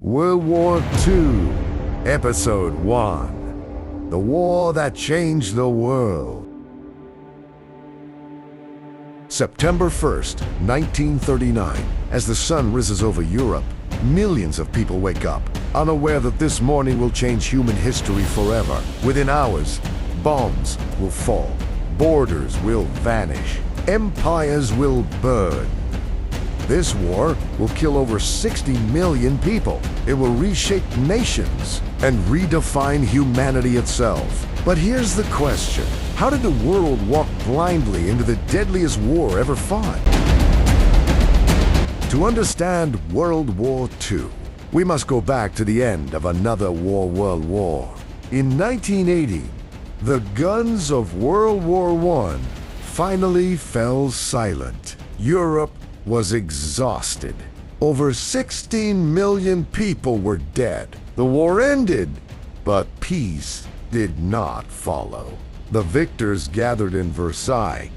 World War II, Episode 1. The War That Changed the World. September 1st, 1939. As the sun rises over Europe, millions of people wake up, unaware that this morning will change human history forever. Within hours, bombs will fall, borders will vanish, empires will burn. This war will kill over 60 million people. It will reshape nations and redefine humanity itself. But here's the question. How did the world walk blindly into the deadliest war ever fought? To understand World War II, we must go back to the end of another world war. In 1980, the guns of World War I finally fell silent. Europe was exhausted. Over 16 million people were dead. The war ended, but peace did not follow. The victors gathered in Versailles,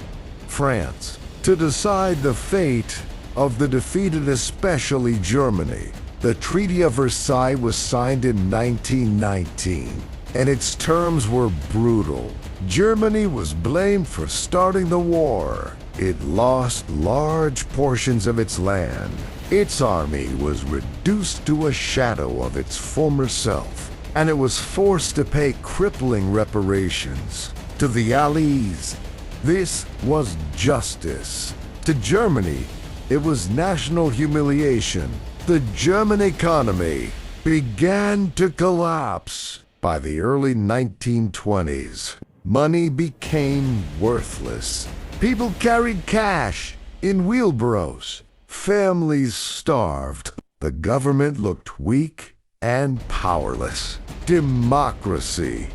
France, to decide the fate of the defeated, especially Germany. The Treaty of Versailles was signed in 1919, and its terms were brutal. Germany was blamed for starting the war. It lost large portions of its land. Its army was reduced to a shadow of its former self, and it was forced to pay crippling reparations. To the Allies, this was justice. To Germany, it was national humiliation. The German economy began to collapse. By the early 1920s, money became worthless. People carried cash in wheelbarrows. Families starved. The government looked weak and powerless. Democracy.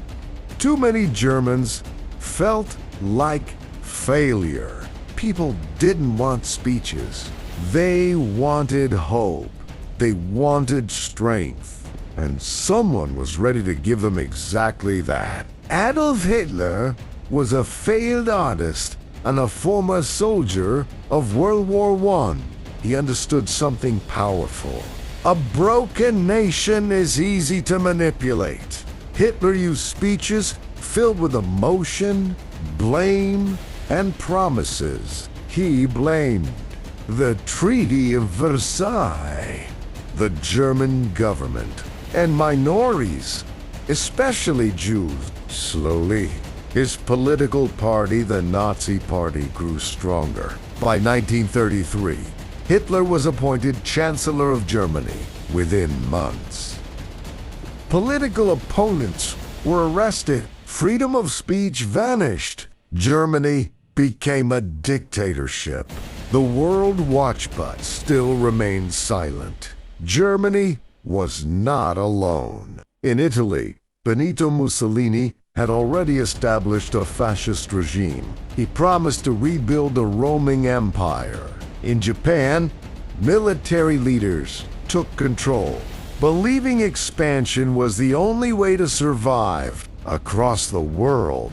Too many Germans felt like failure. People didn't want speeches. They wanted hope. They wanted strength. And someone was ready to give them exactly that. Adolf Hitler was a failed artist and a former soldier of World War I. He understood something powerful. A broken nation is easy to manipulate. Hitler used speeches filled with emotion, blame, and promises. He blamed the Treaty of Versailles, the German government, and minorities, especially Jews. Slowly, his political party, the Nazi Party, grew stronger. By 1933, Hitler was appointed Chancellor of Germany within months. Political opponents were arrested. Freedom of speech vanished. Germany became a dictatorship. The world watched but still remained silent. Germany was not alone. In Italy, Benito Mussolini had already established a fascist regime. He promised to rebuild the roaming empire. In Japan, military leaders took control, believing expansion was the only way to survive. Across the world,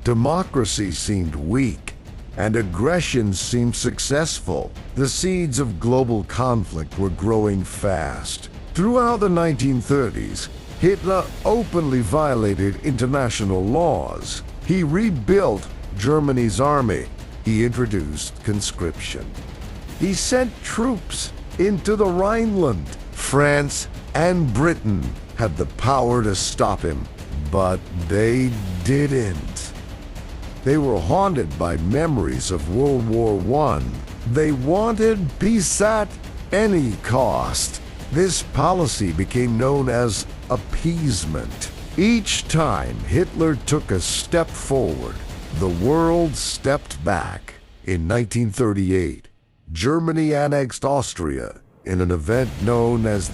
democracy seemed weak, and aggression seemed successful. The seeds of global conflict were growing fast. Throughout the 1930s, Hitler openly violated international laws. He rebuilt Germany's army. He introduced conscription. He sent troops into the Rhineland. France and Britain had the power to stop him, but they didn't. They were haunted by memories of World War I. They wanted peace at any cost. This policy became known as appeasement. Each time Hitler took a step forward, the world stepped back. In 1938, Germany annexed Austria in an event known as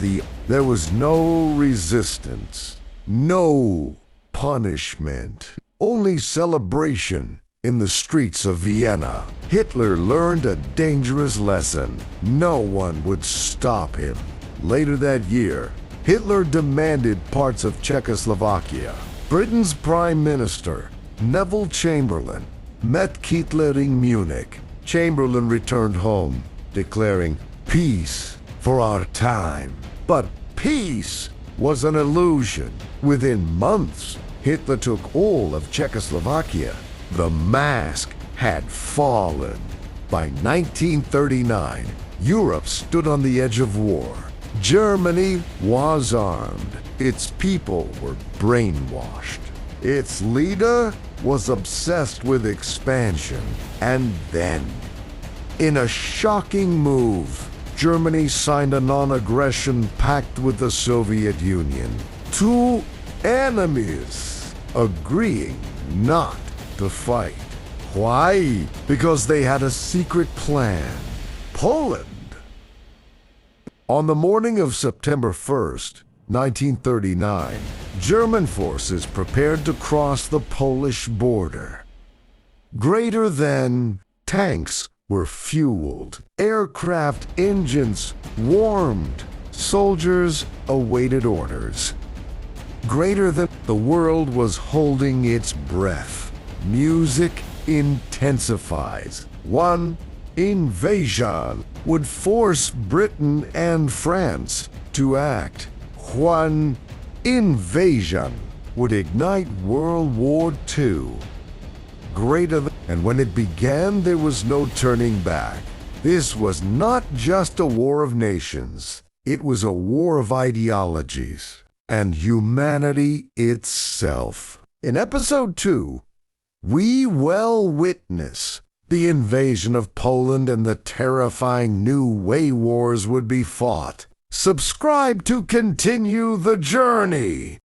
There was no resistance, no punishment, only celebration in the streets of Vienna. Hitler learned a dangerous lesson. No one would stop him. Later that year, Hitler demanded parts of Czechoslovakia. Britain's Prime Minister, Neville Chamberlain, met Hitler in Munich. Chamberlain returned home, declaring peace for our time. But peace was an illusion. Within months, Hitler took all of Czechoslovakia. The mask had fallen. By 1939, Europe stood on the edge of war. Germany was armed. Its people were brainwashed. Its leader was obsessed with expansion. And then, in a shocking move, Germany signed a non-aggression pact with the Soviet Union. Two enemies agreeing not to fight. Why? Because they had a secret plan. Poland. On the morning of September 1st, 1939, German forces prepared to cross the Polish border. Greater than tanks were fueled, aircraft engines warmed, soldiers awaited orders. Greater than the world was holding its breath. Music intensifies. One invasion would force Britain and France to act. One invasion would ignite World War II. And when it began, there was no turning back. This was not just a war of nations. It was a war of ideologies and humanity itself. In Episode 2, we will witness the invasion of Poland and the terrifying new way wars would be fought. Subscribe to continue the journey.